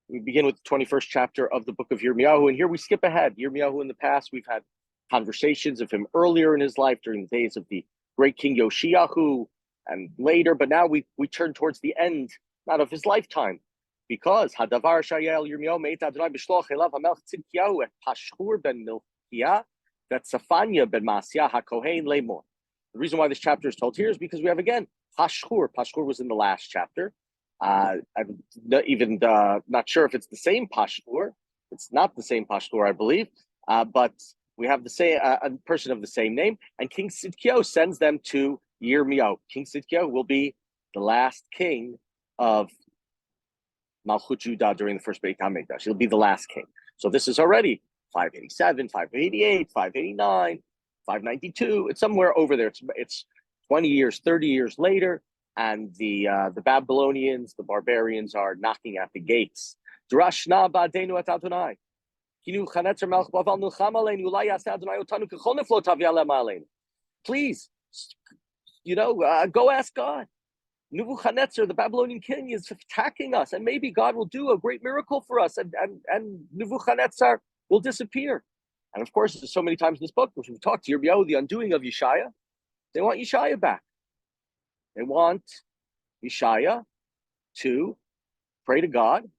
We begin with the 21st chapter of the book of Yirmiyahu, and here we skip ahead. Yirmiyahu in the past, we've had conversations of him earlier in his life during the days of the great king Yoshiyahu and later, but now we turn towards the end, not of his lifetime, because Hadavar Shayel Yirmiyahu Meit Adonai B'shloch Elav HaMelech Tzidkiyahu et Pashhur ben Milkiah that Safanya ben Maasiyah HaKohen Lemor. The reason why this chapter is told here is because we have again Pashhur. Pashhur was in the last chapter. I'm not sure if it's the same Pashhur. It's not the same Pashhur, I believe, but we have the same a person of the same name, and King Tzidkiyahu sends them to Yirmiyahu. King Tzidkiyahu will be the last king of Malchut Judah during the first Beit HaMikdash. He'll be the last king. So this is already 587, 588, 589, 592. It's somewhere over there. It's 20 years, 30 years later. And the Babylonians, the barbarians, are knocking at the gates. Drashna ba'adenu et Adonai. Please, go ask God. Nebuchadnezzar, the Babylonian king, is attacking us, and maybe God will do a great miracle for us, and Nebuchadnezzar will disappear. And of course, there's so many times in this book, which we've talked to Yirmiyahu, the undoing of Yeshaya. They want Yeshaya back. They want Yeshaya to pray to God.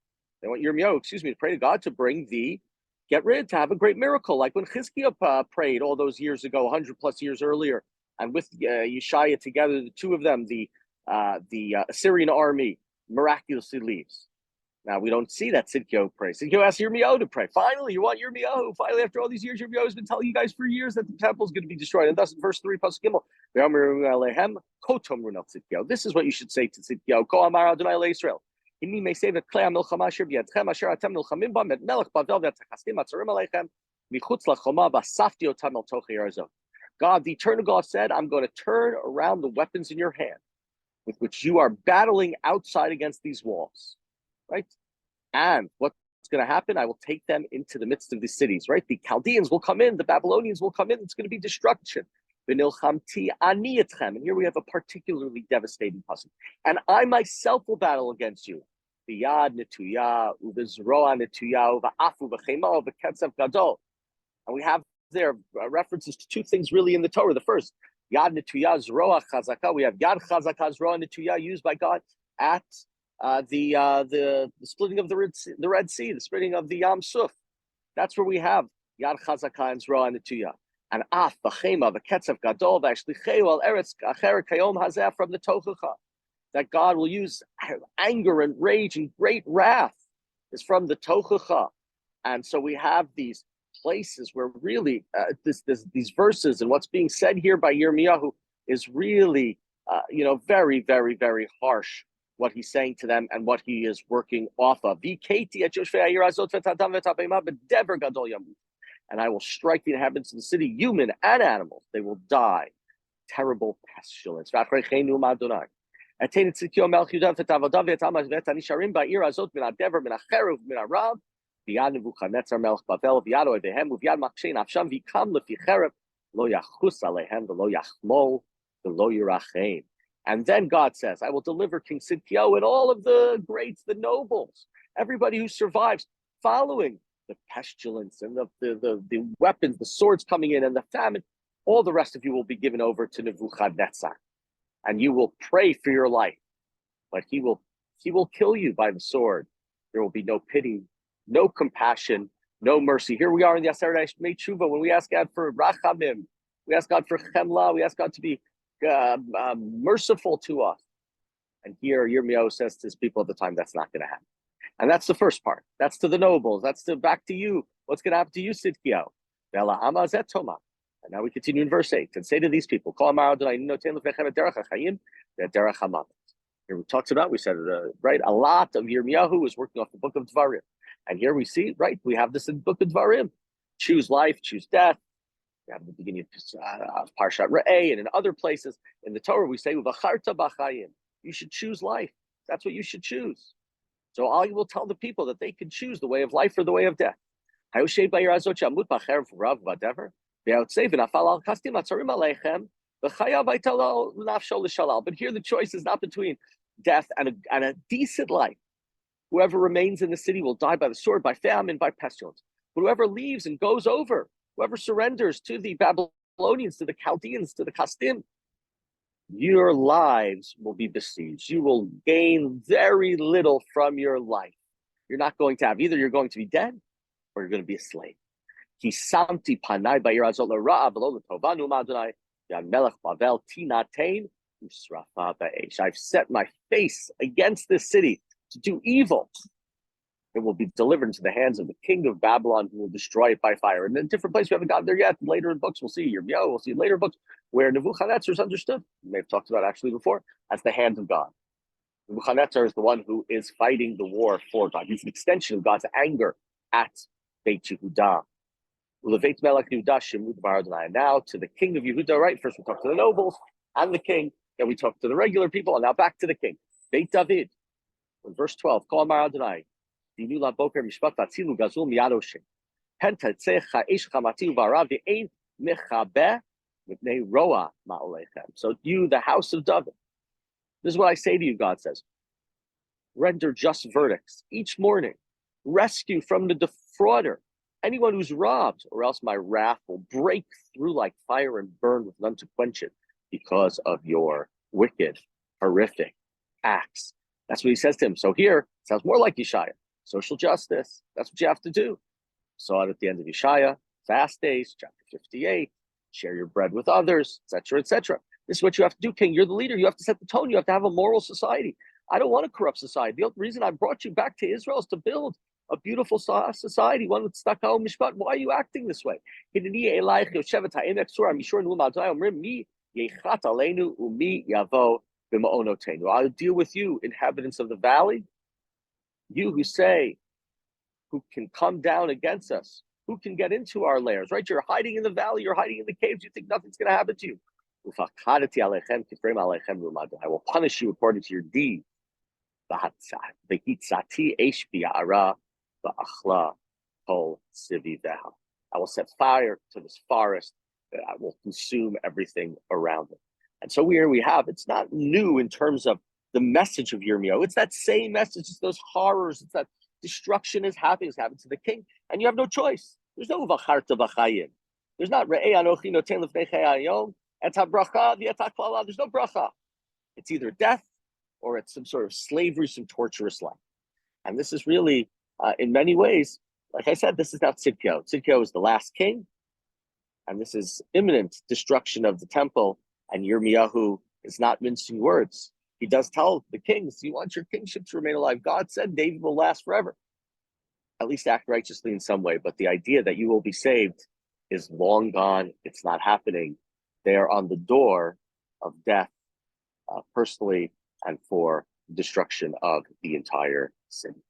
They want Yirmiyahu, to pray to God to to have a great miracle, like when Chizkiah prayed all those years ago, 100 plus years earlier, and with Yeshaya together, the two of them, the Assyrian army miraculously leaves. Now, we don't see that Tzidkiyahu pray. Tzidkiyahu asked Yirmiyahu to pray. Finally, you want Yirmiyahu. Finally, after all these years, Yirmiyahu has been telling you guys for years that the temple is going to be destroyed. And thus, in verse 3, Pasuk Gimel, this is what you should say to Tzidkiyahu. Ko amar Adonai le'Yisrael. Inni me'sev et klei ha'milchama asher b'yadchem asher atem nilchamim bam et melech Bavel v'tzachastim atzarim aleichem michutz lachoma basafti otam el tochei arzot. God, the eternal God said, I'm going to turn around the weapons in your hand with which you are battling outside against these walls. Right? And what's going to happen? I will take them into the midst of the cities, right? The Chaldeans will come in, the Babylonians will come in, it's going to be destruction. And here we have a particularly devastating passage. And I myself will battle against you. And we have there references to two things really in the Torah. The first, Yad Netuyah Zroa Chazaka. We have Yad Chazaka Zroa Netuyah used by God at the splitting of the Red Sea, the splitting of the Yam Suf. That's where we have Yad Chazaka and Zroa Netuyah. And Af B'chema V'Ketzav Gadol V'Ashlicheu Al Eretz Acher Kayom Hazeh from the Tochacha. That God will use anger and rage and great wrath is from the Tochacha. And so we have these places where really these verses and what's being said here by Yirmiyahu is really very, very, very harsh, what he's saying to them and what he is working off of. And I will strike the inhabitants of the city, human and animals. They will die. Terrible pestilence. And then God says, I will deliver King Tzidkiyahu and all of the greats, the nobles, everybody who survives, following the pestilence and the weapons, the swords coming in and the famine. All the rest of you will be given over to Nebuchadnezzar. And you will pray for your life. But he will kill you by the sword. There will be no pity, no compassion, no mercy. Here we are in the Aseret Tshuva when we ask God for Rachamim, we ask God for Chemla, we ask God to be merciful to us. And here Yirmiyahu says to his people at the time, that's not going to happen. And that's the first part. That's to the nobles. That's back to you. What's going to happen to you, Tzidkiyahu? And now we continue in verse 8 and say to these people, here we talked about, we said, right, a lot of Yirmiyahu is working off the book of Dvarim. And here we see, right, we have this in the book of Dvarim. Choose life, choose death. We have the beginning of Parshat Re'eh, and in other places in the Torah, we say, you should choose life. That's what you should choose. So I will tell the people that they can choose the way of life or the way of death. But here the choice is not between death and a decent life. Whoever remains in the city will die by the sword, by famine, by pestilence. But whoever leaves and goes over, whoever surrenders to the Babylonians, to the Chaldeans, to the Kasdim, your lives will be besieged. You will gain very little from your life. You're not going to have, either you're going to be dead or you're going to be a slave. I've set my face against this city to do evil. It will be delivered into the hands of the king of Babylon, who will destroy it by fire. And in a different place, we haven't gotten there yet. Later in books, we'll see Yirmiyahu, we'll see later books where Nebuchadnezzar is understood. We may have talked about actually before, as the hand of God. Nebuchadnezzar is the one who is fighting the war for God. He's an extension of God's anger at Beit Yehudah. Now to the king of Yehudah, right? First we talk to the nobles and the king, then we talk to the regular people, and now back to the king. Beit David, in verse 12, Kol Amar Adonai, Dinu laboker mishpat tatzilu gazul miyadoshem. Pen tetzecha ish chamati uvarav ve'ein mechabe mipnei roa ma'olechem. So you, the house of David, this is what I say to you, God says. Render just verdicts each morning. Rescue from the defrauder anyone who's robbed, or else my wrath will break through like fire and burn with none to quench it because of your wicked, horrific acts. That's what he says to him. So here, it sounds more like Yeshaya. Social justice, that's what you have to do. Saw it at the end of Yeshaya, fast days, chapter 58, share your bread with others, etc., etc. This is what you have to do, King. You're the leader. You have to set the tone. You have to have a moral society. I don't want a corrupt society. The reason I brought you back to Israel is to build a beautiful society, one with stakao mishpat. Why are you acting this way? I'll deal with you, inhabitants of the valley. You who say, who can come down against us? Who can get into our lairs, right? You're hiding in the valley, you're hiding in the caves, you think nothing's going to happen to you. I will punish you according to your deeds. I will set fire to this forest. I will consume everything around it. And so here we have, it's not new in terms of the message of Yirmiyahu. It's that same message. It's those horrors. It's that destruction is happening to the king. And you have no choice. There's no v'charta b'chayim. There's not re'ei anochi noten lefnei chayayom et habracha v'et haklala. There's no bracha. It's either death or it's some sort of slavery, some torturous life. And this is really, in many ways, like I said, this is not Tzidkiyahu. Tzidkiyahu is the last king. And this is imminent destruction of the temple. And Yirmiyahu is not mincing words. He does tell the kings, you want your kingship to remain alive. God said David will last forever. At least act righteously in some way. But the idea that you will be saved is long gone. It's not happening. They are on the door of death, personally, and for destruction of the entire city.